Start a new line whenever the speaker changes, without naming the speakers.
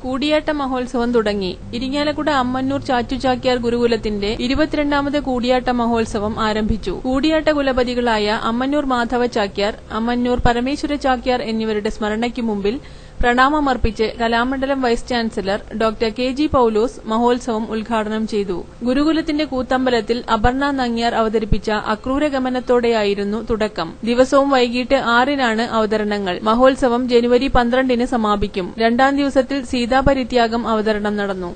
കൂടിയാട്ട മഹോത്സവം തുടങ്ങി. ഇരിങ്ങാലക്കുട അമ്മന്നൂർ ചാറ്റുചാക്യാർ ഗുരുകുലത്തിന്റെ 22ാമത് കൂടിയാട്ട മഹോത്സവം ആരംഭിച്ചു. കൂടിയാട്ട കുലപതികളായ അമ്മന്നൂർ മാധവ ചാക്യാർ, അമ്മന്നൂർ പരമേശ്വര ചാക്യാർ എന്നിവരുടെ സ്മരണയ്ക്കു മുമ്പിൽ പ്രണാമമർപ്പിച്ച് കലാമണ്ഡലം വൈസ് ചാൻസലർ ഡോ. കെ. ജി. പൌലോസ് മഹോത്സവം ഉദ്ഘാടനം ചെയ്തു. ഗുരുകുലത്തിന്റെ കൂത്തമ്പലത്തിൽ അപർണ നങ്ങ്യാർ അവതരിപ്പിച്ച അക്രൂരഗമനത്തോടെയായിരുന്നു തുടക്കം. ദിവസവും വൈകിട്ട് 6-നാണ് അവതരണങ്ങൾ. മഹോത്സവം ജനുവരി 12-ന് സമാപിക്കും. 2ാം ദിവസത്തിൽ സീതാപരിത്യാഗം അവതരണം നടന്നു.